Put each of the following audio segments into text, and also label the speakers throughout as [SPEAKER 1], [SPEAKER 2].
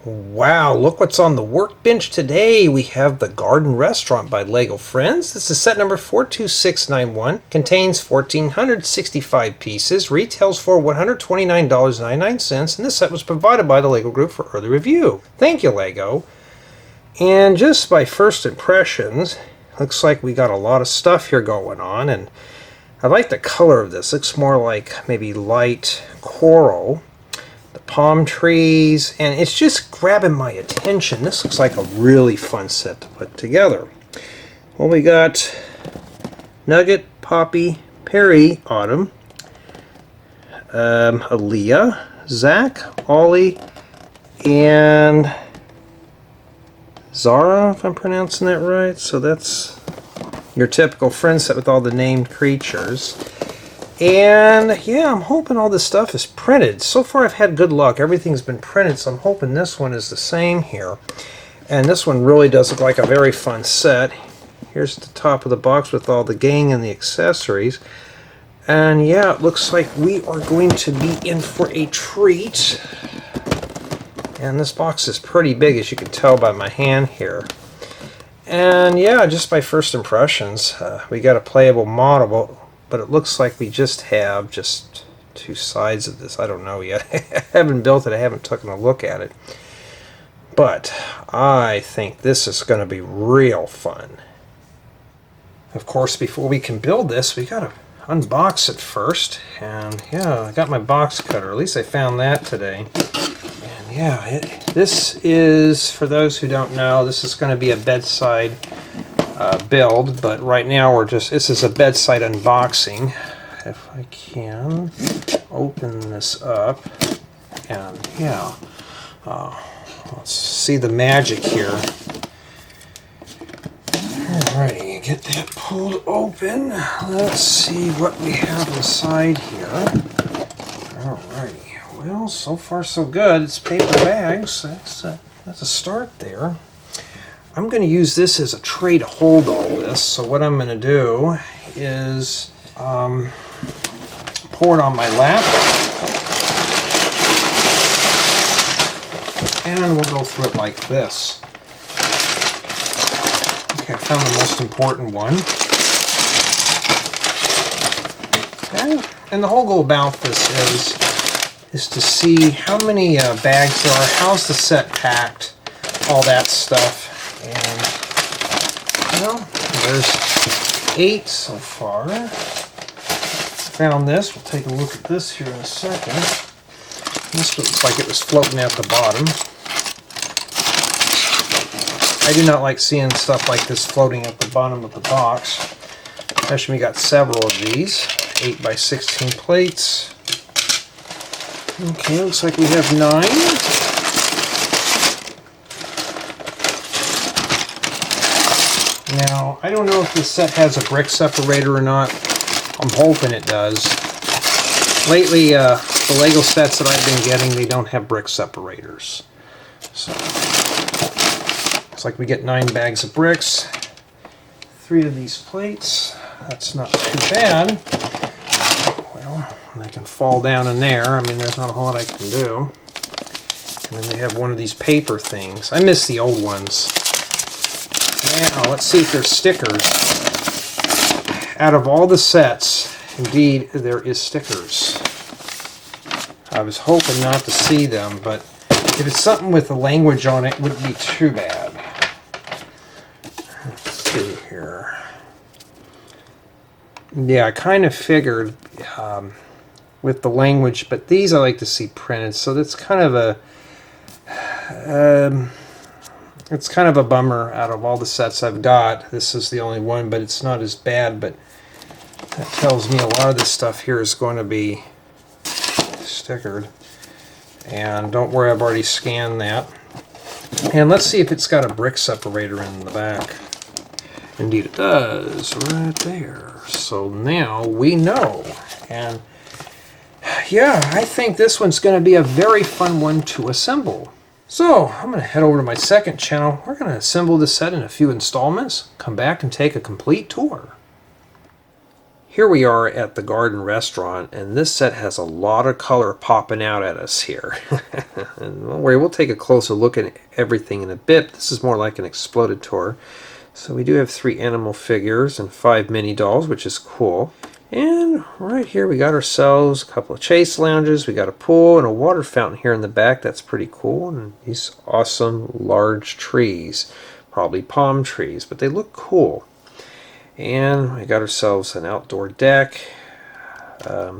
[SPEAKER 1] Wow, look what's on the workbench today. We have the Garden Restaurant by Lego Friends. This is set number 42691. Contains 1,465 pieces. Retails for $129.99. And this set was provided by the Lego Group for early review. Thank you, Lego. And just by first impressions, looks like we got a lot of stuff here going on. And I like the color of this. Looks more like maybe light coral. The palm trees, and it's just grabbing my attention. This looks like a really fun set to put together. Well, we got Nugget, Poppy, Peri, Autumn, Aliya, Zach, Olly, and Zahra, if I'm pronouncing that right. So that's your typical friend set with all the named creatures. And yeah, I'm hoping all this stuff is printed. So far I've had good luck. Everything's been printed, so I'm hoping this one is the same here. And this one really does look like a very fun set. Here's the top of the box with all the gang and the accessories. And yeah, it looks like we are going to be in for a treat. And this box is pretty big, as you can tell by my hand here. And yeah, just by first impressions, we got a playable model. But it looks like we just have just two sides of this. I don't know yet. I haven't built it. I haven't taken a look at it. But I think this is going to be real fun. Of course, before we can build this, we got to unbox it first. And yeah, I got my box cutter. At least I found that today. And yeah, this is, for those who don't know, this is going to be a bedside build, but right now this is a bedside unboxing. If I can open this up, and yeah, let's see the magic here. Alrighty, get that pulled open. Let's see what we have inside here. Alrighty, well, so far so good. It's paper bags. That's a start there. I'm going to use this as a tray to hold all this, so what I'm going to do is pour it on my lap, and we'll go through it like this. Okay, I found the most important one. And the whole goal about this is to see how many bags there are, how's the set packed, all that stuff. And, well, there's 8 so far. Found this. We'll take a look at this here in a second. This looks like it was floating at the bottom. I do not like seeing stuff like this floating at the bottom of the box. Especially we got several of these. 8 by 16 plates. Okay, looks like we have 9. Now, I don't know if this set has a brick separator or not. I'm hoping it does. Lately, the Lego sets that I've been getting, they don't have brick separators. So, looks like we get 9 bags of bricks. 3 of these plates. That's not too bad. Well, they can fall down in there. I mean, there's not a whole lot I can do. And then they have one of these paper things. I miss the old ones. Now, let's see if there's stickers. Out of all the sets, indeed, there is stickers. I was hoping not to see them, but if it's something with the language on it, it wouldn't be too bad. Let's see here. Yeah, I kind of figured with the language, but these I like to see printed, so that's kind of a... it's kind of a bummer. Out of all the sets I've got, this is the only one, but it's not as bad. But that tells me a lot of this stuff here is going to be stickered. And don't worry, I've already scanned that. And let's see if it's got a brick separator in the back. Indeed it does, right there. So now we know. And yeah, I think this one's going to be a very fun one to assemble. So, I'm going to head over to my second channel. We're going to assemble this set in a few installments, come back and take a complete tour. Here we are at the garden restaurant, and this set has a lot of color popping out at us here. And don't worry, we'll take a closer look at everything in a bit. This is more like an exploded tour. So we do have 3 animal figures and 5 mini dolls, which is cool. And right here we got ourselves a couple of chase lounges. We got a pool and a water fountain here in the back. That's pretty cool. And these awesome large trees, probably palm trees, but they look cool. And we got ourselves an outdoor deck, a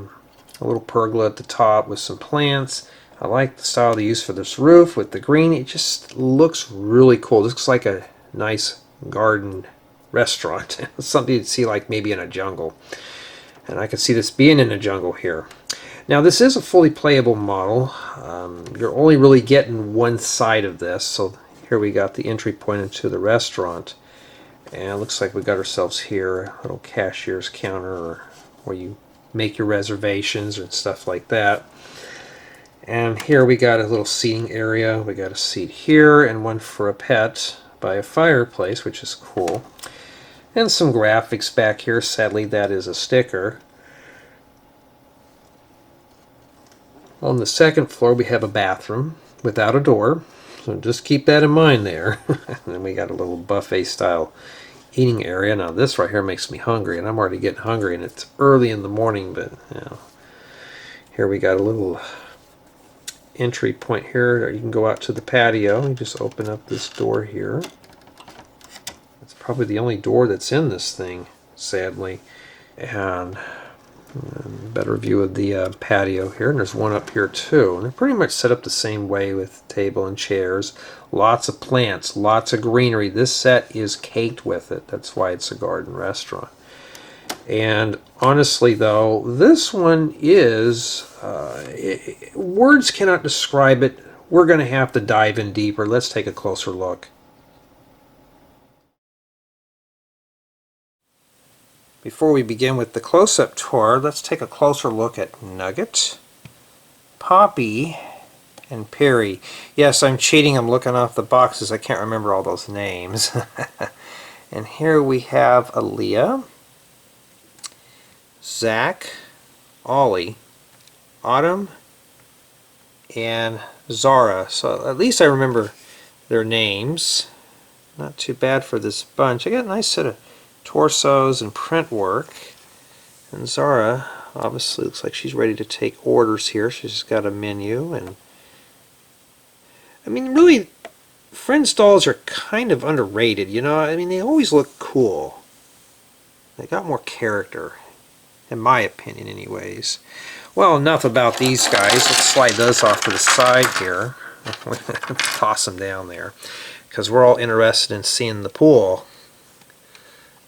[SPEAKER 1] little pergola at the top with some plants. I like the style they use for this roof with the green. It just looks really cool. This looks like a nice garden restaurant. Something you'd see like maybe in a jungle. And I could see this being in a jungle here. Now this is a fully playable model. You're only really getting one side of this. So here we got the entry point into the restaurant. And it looks like we got ourselves here a little cashier's counter where you make your reservations and stuff like that. And here we got a little seating area. We got a seat here and one for a pet by a fireplace, which is cool. And some graphics back here. Sadly, that is a sticker. On the second floor, we have a bathroom without a door. So just keep that in mind there. And then we got a little buffet style eating area. Now this right here makes me hungry, and I'm already getting hungry, and it's early in the morning, but you know, here we got a little entry point here. You can go out to the patio. You just open up this door here. It's probably the only door that's in this thing, sadly. And better view of the patio here, and there's one up here too, and they're pretty much set up the same way with table and chairs. Lots of plants, lots of greenery. This set is caked with it. That's why it's a garden restaurant. And honestly though, this one is words cannot describe it. We're going to have to dive in deeper. Let's take a closer look. Before we begin with the close-up tour, let's take a closer look at Nugget, Poppy, and Peri. Yes, I'm cheating. I'm looking off the boxes. I can't remember all those names. And here we have Aliya, Zach, Olly, Autumn, and Zahra. So at least I remember their names. Not too bad for this bunch. I got a nice set of torsos and print work, and Zahra obviously looks like she's ready to take orders here. She's got a menu, and I mean really Friends dolls are kind of underrated, you know. I mean they always look cool. They got more character, in my opinion anyways. Well, enough about these guys. Let's slide those off to the side here. Toss them down there because we're all interested in seeing the pool.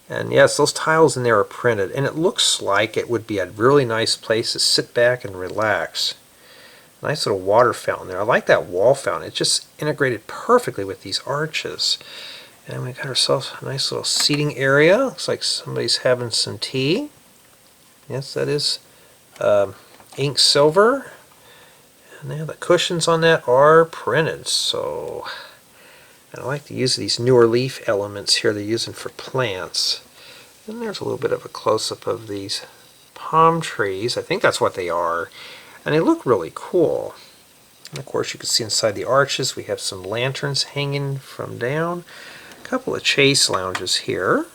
[SPEAKER 1] And yes, those tiles in there are printed, and it looks like it would be a really nice place to sit back and relax. Nice little water fountain there. I like that wall fountain. It's just integrated perfectly with these arches. And we got ourselves a nice little seating area. Looks like somebody's having some tea. Yes, that is ink silver. And then the cushions on that are printed. So and I like to use these newer leaf elements here they're using for plants. And there's a little bit of a close-up of these palm trees. I think that's what they are. And they look really cool. And of course you can see inside the arches we have some lanterns hanging from down. A couple of chase lounges here.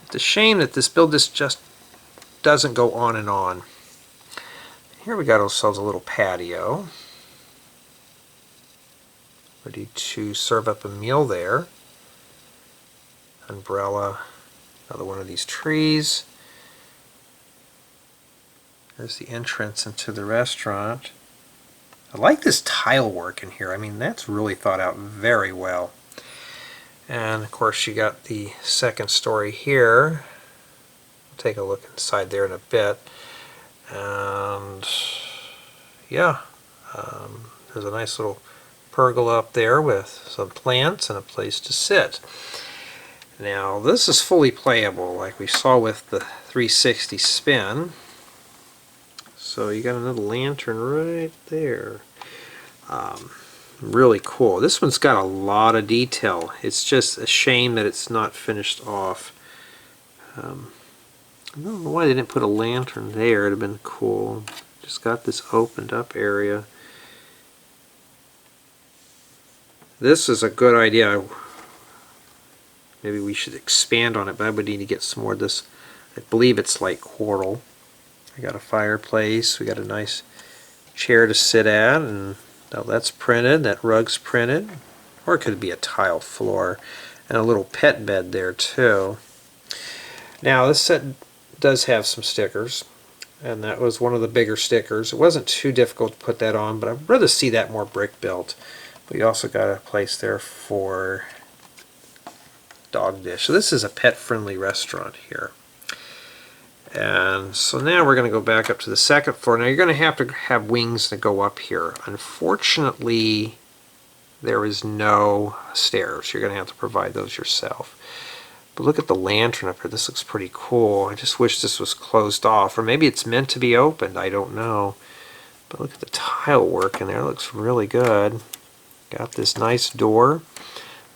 [SPEAKER 1] It's a shame that this build just doesn't go on and on. Here we got ourselves a little patio. Ready to serve up a meal there. Umbrella, another one of these trees. There's the entrance into the restaurant. I like this tile work in here. I mean, that's really thought out very well. And of course you got the second story here. We'll take a look inside there in a bit. And yeah, there's a nice little pergola up there with some plants and a place to sit. Now this is fully playable like we saw with the 360 spin. So you got another lantern right there. Really cool. This one's got a lot of detail. It's just a shame that it's not finished off. I don't know why they didn't put a lantern there. It'd have been cool. Just got this opened up area. This is a good idea. Maybe we should expand on it, but I would need to get some more of this. I believe it's like coral. I got a fireplace. We got a nice chair to sit at, and now that's printed. That rug's printed, or it could be a tile floor, and a little pet bed there too. Now this set does have some stickers, and that was one of the bigger stickers. It wasn't too difficult to put that on, but I'd rather see that more brick built. But you also got a place there for dog dish. So this is a pet-friendly restaurant here. And so now we're going to go back up to the second floor. Now you're going to have wings that go up here. Unfortunately, there is no stairs. You're going to have to provide those yourself. But look at the lantern up here. This looks pretty cool. I just wish this was closed off. Or maybe it's meant to be opened. I don't know. But look at the tile work in there. It looks really good. Got this nice door.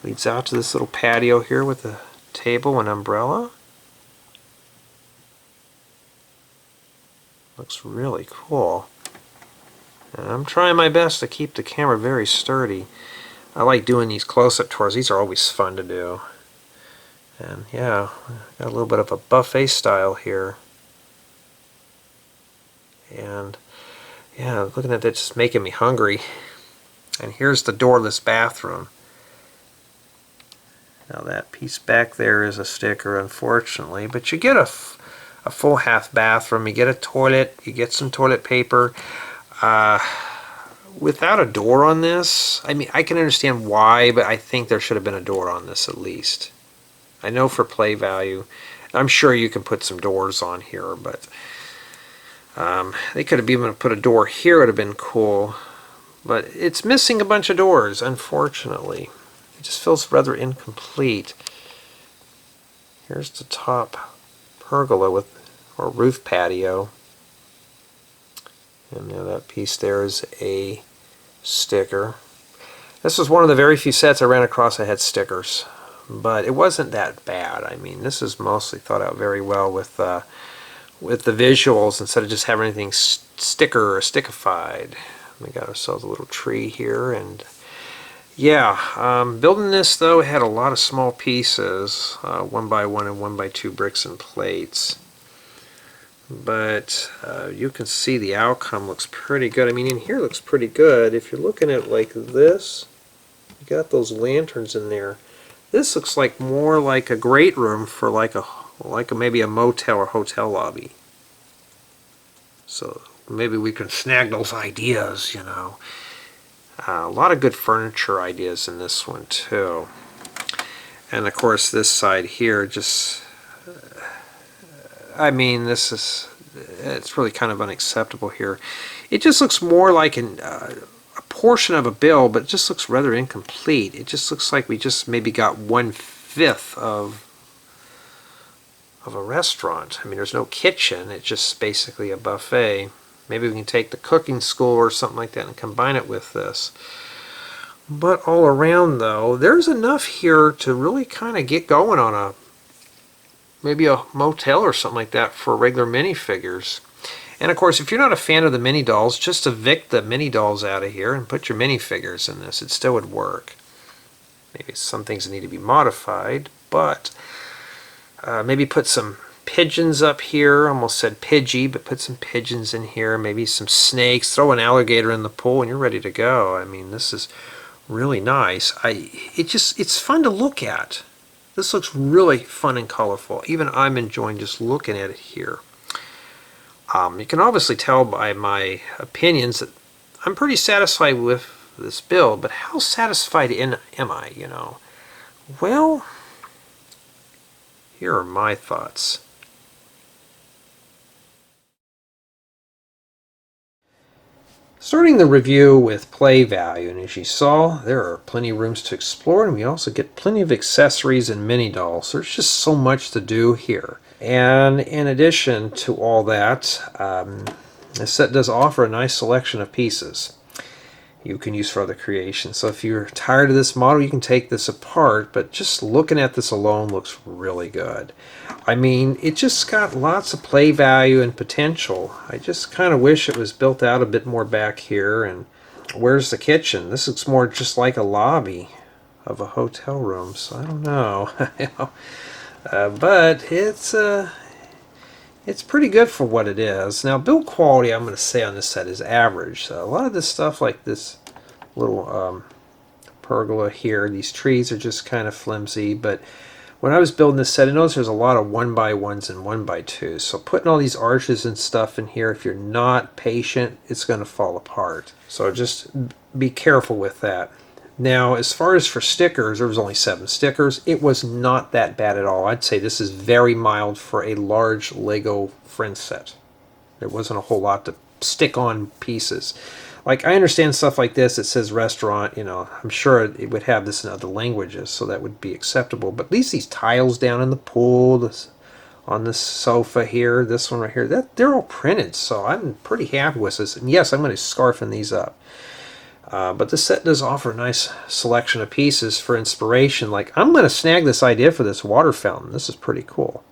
[SPEAKER 1] Leads out to this little patio here with a table and umbrella. Looks really cool. And I'm trying my best to keep the camera very sturdy. I like doing these close-up tours. These are always fun to do. And yeah, got a little bit of a buffet style here. And yeah, looking at that just making me hungry. And here's the doorless bathroom. Now that piece back there is a sticker, unfortunately, but you get a full half bathroom, you get a toilet, you get some toilet paper. Without a door on this, I mean, I can understand why, but I think there should have been a door on this at least. I know for play value, I'm sure you can put some doors on here, but they could have even put a door here, it would have been cool. But it's missing a bunch of doors, unfortunately. It just feels rather incomplete. Here's the top pergola or roof patio. And now that piece there is a sticker. This was one of the very few sets I ran across that had stickers. But it wasn't that bad. I mean, this is mostly thought out very well with the visuals instead of just having anything sticker or stickified. We got ourselves a little tree here, and yeah, building this though had a lot of small pieces, 1 by 1 and 1 by 2 bricks and plates. But you can see the outcome looks pretty good. I mean, in here looks pretty good. If you're looking at like this, you got those lanterns in there. This looks like more like a great room for maybe a motel or hotel lobby. So maybe we can snag those ideas, you know. A lot of good furniture ideas in this one too. And of course this side here just, I mean, it's really kind of unacceptable here. It just looks more like a portion of a bill, but it just looks rather incomplete. It just looks like we just maybe got 1/5 of a restaurant. I mean, there's no kitchen. It's just basically a buffet. Maybe we can take the cooking school or something like that and combine it with this. But all around though, there's enough here to really kind of get going on maybe a motel or something like that for regular minifigures. And of course, if you're not a fan of the mini dolls, just evict the mini dolls out of here and put your minifigures in this. It still would work. Maybe some things need to be modified, but maybe put some pigeons up here. Almost said Pidgey, but put some pigeons in here. Maybe some snakes. Throw an alligator in the pool, and you're ready to go. I mean, this is really nice. It's fun to look at. This looks really fun and colorful. Even I'm enjoying just looking at it here. You can obviously tell by my opinions that I'm pretty satisfied with this build, but how satisfied am I, you know? Well, here are my thoughts. Starting the review with play value, and as you saw, there are plenty of rooms to explore, and we also get plenty of accessories and mini dolls. There's just so much to do here. And in addition to all that, the set does offer a nice selection of pieces. you can use for other creations. So if you're tired of this model, you can take this apart, but just looking at this alone looks really good. I mean, it just got lots of play value and potential. I just kind of wish it was built out a bit more back here. And where's the kitchen? This looks more just like a lobby of a hotel room, so I don't know. But it's pretty good for what it is. Now, build quality, I'm going to say on this set is average. So a lot of this stuff, like this little pergola here, these trees are just kind of flimsy. But when I was building this set, I noticed there's a lot of 1x1s and 1x2s. So putting all these arches and stuff in here, if you're not patient, it's going to fall apart. So just be careful with that. Now, as far as for stickers, there was only 7 stickers. It was not that bad at all. I'd say this is very mild for a large Lego Friends set. There wasn't a whole lot to stick on pieces. Like, I understand stuff like this. It says restaurant, you know, I'm sure it would have this in other languages, so that would be acceptable. But at least these tiles down in the pool, this, on this sofa here, this one right here, they're all printed, so I'm pretty happy with this. And yes, I'm going to scarfing these up. But this set does offer a nice selection of pieces for inspiration. Like, I'm going to snag this idea for this water fountain. This is pretty cool.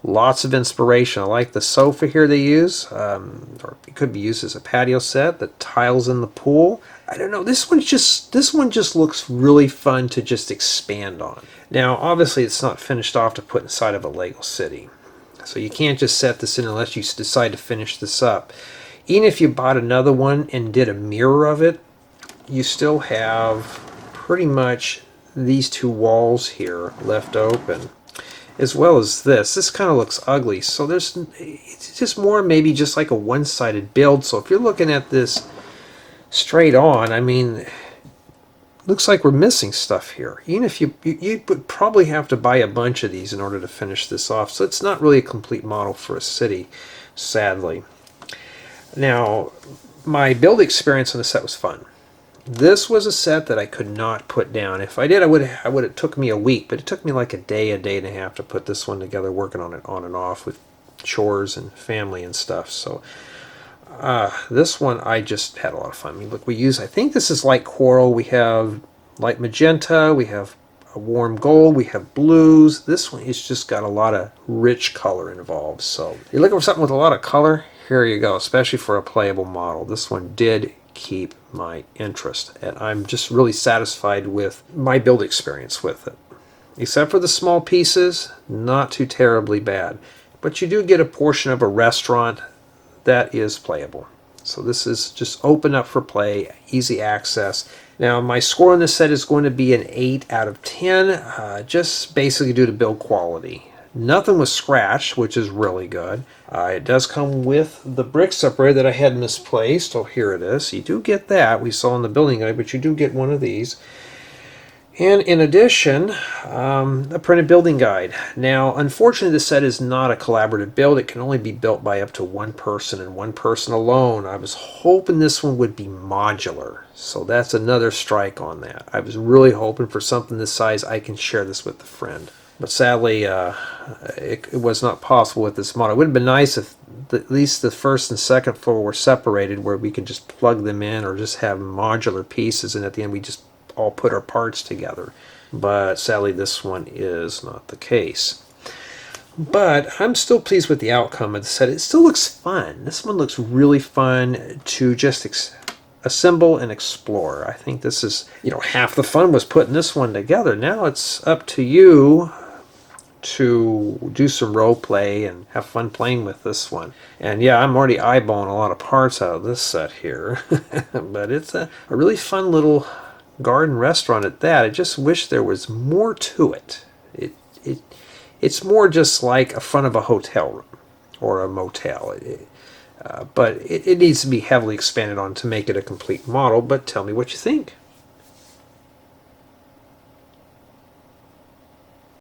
[SPEAKER 1] Lots of inspiration. I like the sofa here they use, or it could be used as a patio set. The tiles in the pool. I don't know. This one just looks really fun to just expand on. Now, obviously, it's not finished off to put inside of a Lego city, so you can't just set this in unless you decide to finish this up. Even if you bought another one and did a mirror of it, you still have pretty much these 2 walls here left open, as well as this. This kind of looks ugly, so it's just more maybe just like a one-sided build. So if you're looking at this straight on, I mean, looks like we're missing stuff here. Even if you would probably have to buy a bunch of these in order to finish this off. So it's not really a complete model for a city, sadly. Now, my build experience on the set was fun. This was a set that I could not put down. If I did, I would have took me a week, but it took me like a day and a half to put this one together, working on it on and off with chores and family and stuff. So this one I just had a lot of fun. I mean, look, I think this is light coral. We have light magenta. We have a warm gold. We have blues. This one has just got a lot of rich color involved. So you're looking for something with a lot of color, here you go, especially for a playable model. This one did keep my interest, and I'm just really satisfied with my build experience with it. Except for the small pieces, not too terribly bad. But you do get a portion of a restaurant that is playable. So this is just open up for play, easy access. Now, my score on this set is going to be an 8 out of 10, just basically due to build quality. Nothing was scratched, which is really good. It does come with the brick separator that I had misplaced. Oh, here it is. You do get that. We saw in the building guide, but you do get one of these. And in addition, a printed building guide. Now, unfortunately, this set is not a collaborative build. It can only be built by up to 1 person and 1 person alone. I was hoping this one would be modular. So that's another strike on that. I was really hoping for something this size. I can share this with a friend. But sadly, it was not possible with this model. It would have been nice if at least the first and second floor were separated, where we could just plug them in or just have modular pieces, and at the end we just all put our parts together. But sadly, this one is not the case. But I'm still pleased with the outcome of the set. It still looks fun. This one looks really fun to just assemble and explore. I think this is, half the fun was putting this one together. Now it's up to you to do some role play and have fun playing with this one. And yeah, I'm already eyeballing a lot of parts out of this set here. But it's a really fun little garden restaurant at that. I just wish there was more to it. It's more just like a front of a hotel room or a motel. But it needs to be heavily expanded on to make it a complete model. But tell me what you think.